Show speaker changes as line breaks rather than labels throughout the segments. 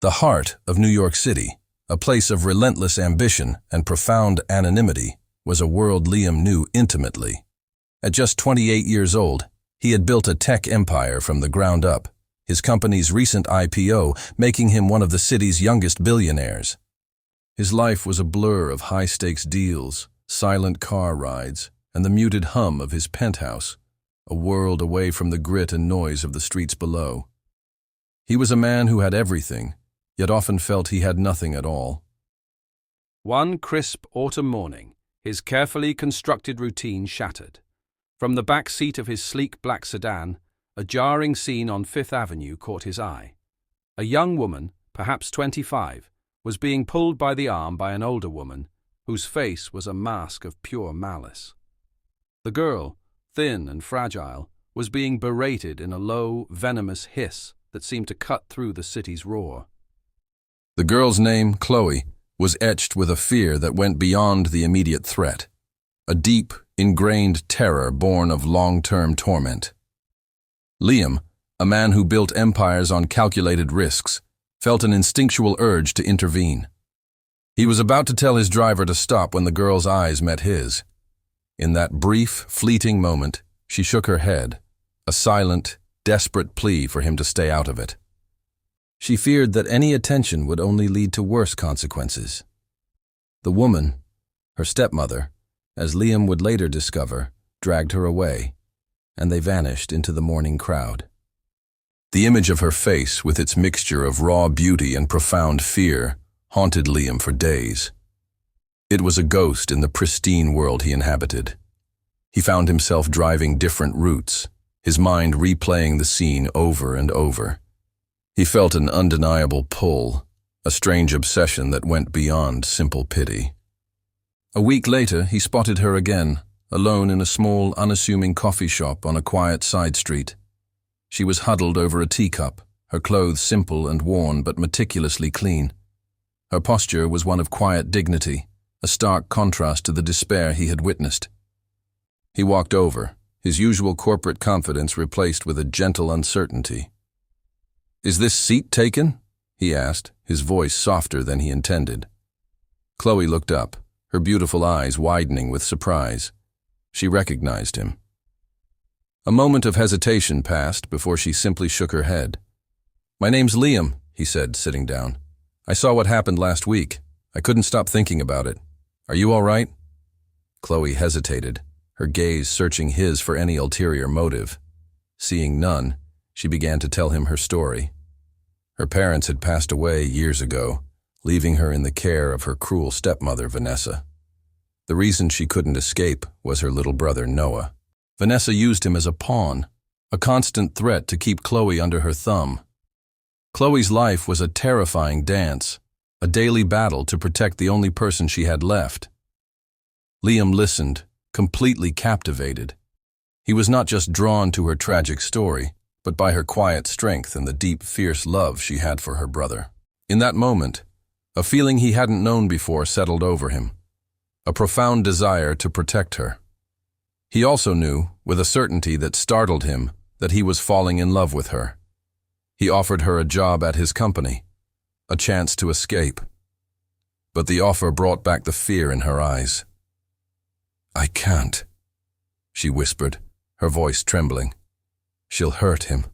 The heart of New York City, a place of relentless ambition and profound anonymity, was a world Liam knew intimately. At just 28 years old, he had built a tech empire from the ground up, his company's recent IPO making him one of the city's youngest billionaires. His life was a blur of high-stakes deals, silent car rides, and the muted hum of his penthouse, a world away from the grit and noise of the streets below. He was a man who had everything, yet often felt he had nothing at all.
One crisp autumn morning, his carefully constructed routine shattered. From the back seat of his sleek black sedan, a jarring scene on Fifth Avenue caught his eye. A young woman, perhaps 25, was being pulled by the arm by an older woman, whose face was a mask of pure malice. The girl, thin and fragile, was being berated in a low, venomous hiss that seemed to cut through the city's roar.
The girl's name, Chloe, was etched with a fear that went beyond the immediate threat, a deep, ingrained terror born of long-term torment. Liam, a man who built empires on calculated risks, felt an instinctual urge to intervene. He was about to tell his driver to stop when the girl's eyes met his. In that brief, fleeting moment, she shook her head, a silent, desperate plea for him to stay out of it. She feared that any attention would only lead to worse consequences. The woman, her stepmother, as Liam would later discover, dragged her away, and they vanished into the morning crowd. The image of her face, with its mixture of raw beauty and profound fear, haunted Liam for days. It was a ghost in the pristine world he inhabited. He found himself driving different routes, his mind replaying the scene over and over. He felt an undeniable pull, a strange obsession that went beyond simple pity. A week later, he spotted her again, alone in a small, unassuming coffee shop on a quiet side street. She was huddled over a teacup, her clothes simple and worn but meticulously clean. Her posture was one of quiet dignity, a stark contrast to the despair he had witnessed. He walked over, his usual corporate confidence replaced with a gentle uncertainty. "Is this seat taken?" he asked, his voice softer than he intended. Chloe looked up, her beautiful eyes widening with surprise. She recognized him. A moment of hesitation passed before she simply shook her head. "My name's Liam," he said, sitting down. "I saw what happened last week. I couldn't stop thinking about it. Are you all right?" Chloe hesitated, her gaze searching his for any ulterior motive. Seeing none, she began to tell him her story. Her parents had passed away years ago, leaving her in the care of her cruel stepmother, Vanessa. The reason she couldn't escape was her little brother, Noah. Vanessa used him as a pawn, a constant threat to keep Chloe under her thumb. Chloe's life was a terrifying dance, a daily battle to protect the only person she had left. Liam listened, completely captivated. He was not just drawn to her tragic story, but by her quiet strength and the deep, fierce love she had for her brother. In that moment, a feeling he hadn't known before settled over him, a profound desire to protect her. He also knew, with a certainty that startled him, that he was falling in love with her. He offered her a job at his company, a chance to escape. But the offer brought back the fear in her eyes. "I can't," she whispered, her voice trembling. "She'll hurt him.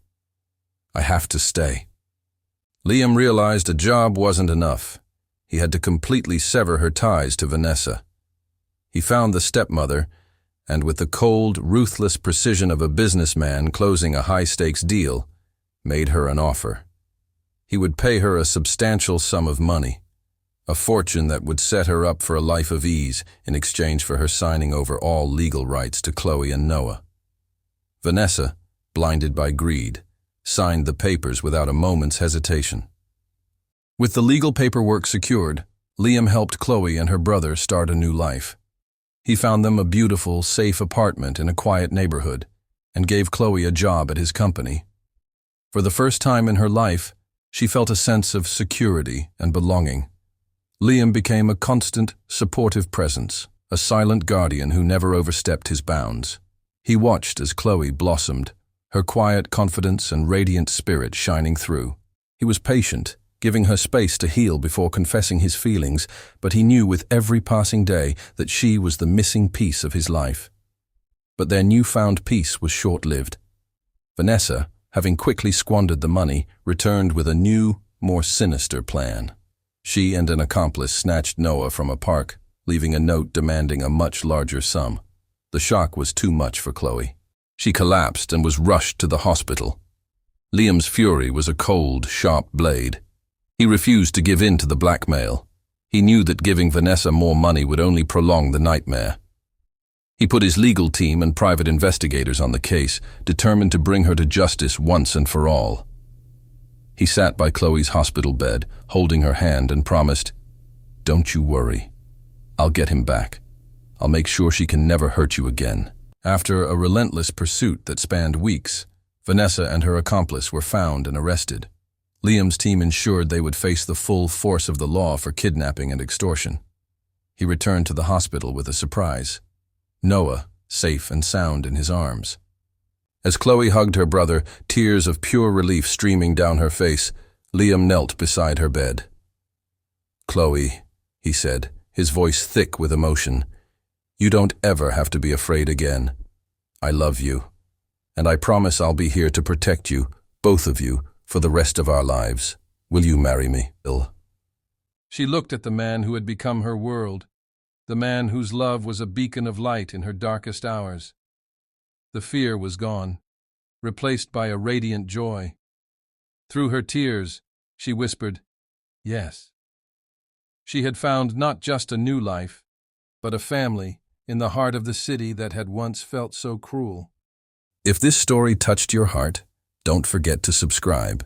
I have to stay." Liam realized a job wasn't enough. He had to completely sever her ties to Vanessa. He found the stepmother, and with the cold, ruthless precision of a businessman closing a high-stakes deal, made her an offer. He would pay her a substantial sum of money, a fortune that would set her up for a life of ease in exchange for her signing over all legal rights to Chloe and Noah. Vanessa, blinded by greed, signed the papers without a moment's hesitation. With the legal paperwork secured, Liam helped Chloe and her brother start a new life. He found them a beautiful, safe apartment in a quiet neighborhood and gave Chloe a job at his company. For the first time in her life, she felt a sense of security and belonging. Liam became a constant, supportive presence, a silent guardian who never overstepped his bounds. He watched as Chloe blossomed, her quiet confidence and radiant spirit shining through. He was patient, giving her space to heal before confessing his feelings, but he knew with every passing day that she was the missing piece of his life. But their newfound peace was short-lived. Vanessa, having quickly squandered the money, returned with a new, more sinister plan. She and an accomplice snatched Noah from a park, leaving a note demanding a much larger sum. The shock was too much for Chloe. She collapsed and was rushed to the hospital. Liam's fury was a cold, sharp blade. He refused to give in to the blackmail. He knew that giving Vanessa more money would only prolong the nightmare. He put his legal team and private investigators on the case, determined to bring her to justice once and for all. He sat by Chloe's hospital bed, holding her hand, and promised, "Don't you worry. I'll get him back. I'll make sure she can never hurt you again." After a relentless pursuit that spanned weeks, Vanessa and her accomplice were found and arrested. Liam's team ensured they would face the full force of the law for kidnapping and extortion. He returned to the hospital with a surprise: Noah, safe and sound in his arms. As Chloe hugged her brother, tears of pure relief streaming down her face, Liam knelt beside her bed. "Chloe," he said, his voice thick with emotion, "you don't ever have to be afraid again. I love you, and I promise I'll be here to protect you, both of you, for the rest of our lives. Will you marry me, Bill?" She looked at the man who had become her world, the man whose love was a beacon of light in her darkest hours. The fear was gone, replaced by a radiant joy. Through her tears, she whispered, "Yes." She had found not just a new life, but a family in the heart of the city that had once felt so cruel. If this story touched your heart, don't forget to subscribe.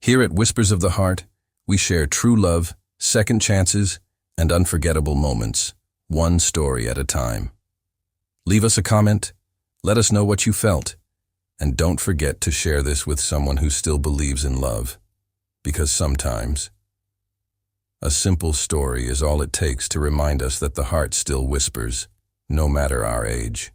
Here at Whispers of the Heart, we share true love, second chances, and unforgettable moments, one story at a time. Leave us a comment, let us know what you felt, and don't forget to share this with someone who still believes in love, because sometimes a simple story is all it takes to remind us that the heart still whispers, no matter our age.